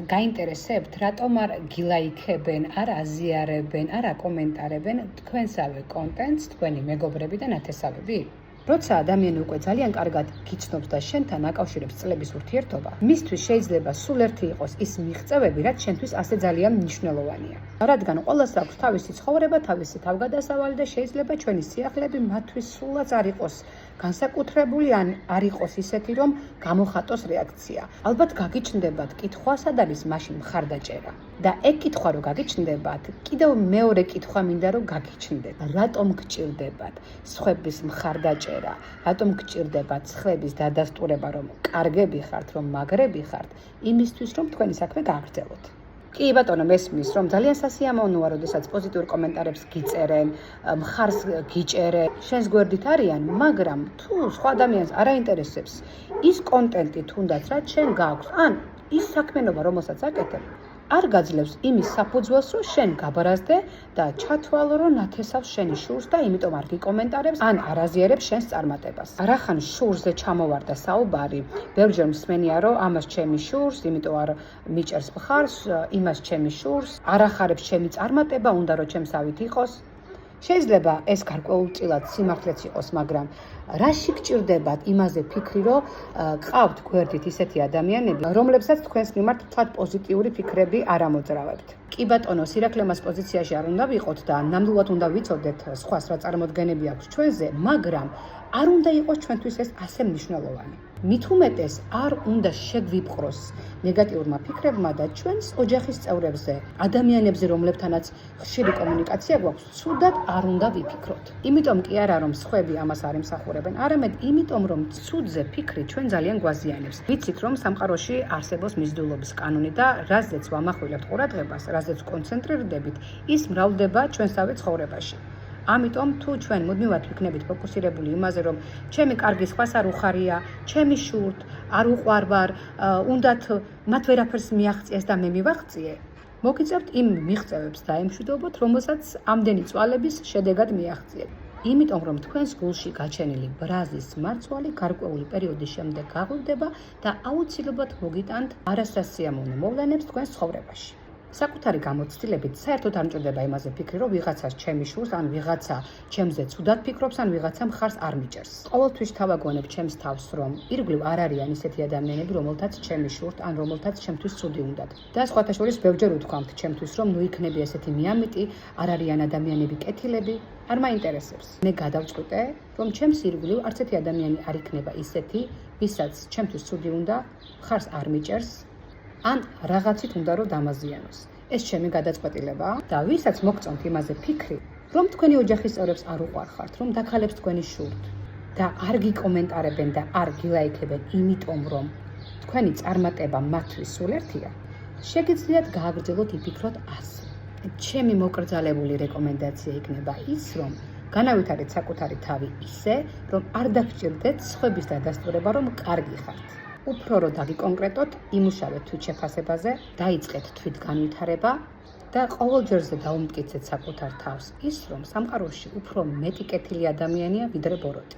გაინტერესებთ, რატომ არ გილაიქებენ, არ აზიარებენ, არ აკომენტარებენ თქვენსავე კონტენტს თქვენი მეგობრები და ნათესავები? როცა ადამიანი უკვე ძალიან კარგად გიცნობს და შენთან აკავშირებს წლების ურთიერთობა, მისთვის შეიძლება სულ ერთი იყოს ის მიღწევები, რაც შენთვის ასე ძალიან მნიშვნელოვანია. რადგან ყველას აქვს თავისი ცხოვრება, თავისი თავგადასავალი და შეიძლება ჩვენი სიახლეები მათთვის სულაც არ იყოს განსაკუთრებული, ან არ იყოს ისეთი, რომ გამოხატოს რეაქცია. ალბათ გაგიჩნდებათ კითხვა, სად არის მაშინ მხარდაჭერა? და ეგ კითხვა რო გაგიჩნდებათ, კიდევ მეორე კითხვა მინდა რომ გაგიჩნდეთ. რატომ გჭირდებათ სხვების მხარდაჭერა? რატომ გჭირდებათ სხვების დადასტურება, რომ კარგები ხართ, რომ მაგრები ხართ, იმისთვის, რომ თქვენი საქმე გააგრძელოთ? კი ბატონო, მესმის, რომ ძალიან სასიამოვნოა, როდესაც პოზიტიურ კომენტარებს გიწერენ, მხარს გიჭერენ, შენს გვერდით არიან, მაგრამ თუ სხვა ადამიანს არ აინტერესებს ის კონტენტი თუნდაც, რაც შენ გააქვს, ან ის საქმიანობა, რომელსაც აკეთებ, არ გაძლევს იმის საფუძველს, რომ შენ გაბარაზდე და ჩათვალო, რომ ნათესავს შენი შურს და იმიტომ არ გიკომენტარებს, ან არ აზიარებს შენს წარმატებას. რახან შურზე ჩამოვარდა საუბარი, ბევრჯერ მსმენია, რომ ამას ჩემი შურს, იმიტომ არ მიჭერს მხარს, იმას ჩემი შურს, არ ახარებს ჩემი წარმატება, უნდა რომ ჩემსავით იყოს. შეიძლება ეს გარკვეულწილად სიმართლეც იყოს, მაგრამ რაში გჭირდებათ იმაზე ფიქრი, რომ ყავთ გვერდით ისეთი ადამიანები, რომლებსაც თქვენს მიმართ თქვათ პოზიტიური ფიქრები არ ამოძრავებთ. კი ბატონო, სირაქლემას პოზიციაში არ უნდა ვიყოთ და ნამდვილად უნდა ვიცოდეთ სხვას რა წარმოდგენები აქვს ჩვენზე, მაგრამ არ უნდა იყოს ჩვენთვის ეს ასე მნიშვნელოვანი. მით უმეტეს არ უნდა შეგვიპყროს ნეგატიურმა ფიქრებმა და ჩვენს ოჯახის წევრებზე, ადამიანებზე, რომლებთანაც ხშირი კომუნიკაცია გვაქვს, ცუდად არ უნდა ვიფიქროთ. იმიტომ კი არა, რომ სხვები ამას არ ემსახურებენ, არამედ იმიტომ, რომ ცუდზე ფიქრი ჩვენ ძალიან გვაზიანებს. ვიცით, რომ სამყაროში არსებობს მიზიდულობის კანონი და რაზეც ვამახვილებთ ყურადღებას, რაზეც კონცენტრირდებით, ის მრავლდება ჩვენსავე ცხოვრებაში. ამიტომ თუ ჩვენ მუდმივად ვიქნებით ფოკუსირებული იმაზე, რომ ჩემი კარგი სხვას არ უხარია, ჩემი შურთ, არ უყვარვარ, უნდათ მათ ვერაფერს მიაღწიეს და მე მივაღწიე, მოგიწევთ იმ მიღწევებს დაემშვიდობოთ, რომელსაც ამდენი წვალების შედეგად მიაღწიეთ. იმიტომ რომ თქვენს გულში გაჩენილი ბრაზის მარცვალი გარკვეული პერიოდის შემდეგ გაღვივდება და აუცილებლად მოგიტანთ არასასიამოვნო მოვლენებს თქვენს ცხოვრებაში. საკუთარი გამოცდილებით საერთოდ არ მჭირდება იმაზე ფიქრი, რომ ვიღაცას ჩემი შურს, ან ვიღაცა ჩემზე ცუდად ფიქრობს, ან ვიღაცა მხარს არ მიჭერს. ყოველთვის თავაგონებ ჩემს თავს, რომ ირგვლივ არ არიან ისეთი ადამიანები, რომელთაც ჩემი შურთ, ან რომელთაც ჩემთვის ცუდი უნდათ. და სხვათა შორის ბევრჯერ უთქვამთ ჩემთვის, რომ ნუ იქნები ესეთი მიამიტი, არ არიან ადამიანები კეთილები, არ მაინტერესებს. მე გადავწყვიტე, რომ ჩემს ირგვლივ არც ერთი ადამიანი არ იქნება ისეთი, ვისაც ჩემთვის ცუდი უნდა, მხარს არ მიჭერს, ან რაღაცით უნდა რომ დამაზიანოს. ეს ჩემი გადაწყვეტილებაა და ვისაც მოგწონთ იმაზე ფიქრი, რომ თქვენი ოჯახის წევრებს არ უყვარხართ, რომ დაქალებს თქვენი შურთ და არ გიკომენტარებენ და არ გილაიქებენ, იმიტომ რომ თქვენი წარმატება მათთვის სულ ერთია, შეგიძლიათ გააგრძელოთ იფიქროთ ასე. ჩემი მოკრძალებული რეკომენდაცია იქნება ის, რომ განავითარეთ საკუთარი თავი ისე, რომ არ დაგჭირდეთ სხვების დადასტურება, რომ კარგი ხართ. უფრო რომ დაგიკონკრეტოთ, იმუშავეთ თვით შეფასებაზე, დაიწყეთ თვით განვითარება და ყოველ ჯერზე დაუმტკიცეთ საკუთარ თავს ის, რომ სამყაროში უფრო მეტი კეთილი ადამიანია, ვიდრე ბოროტი.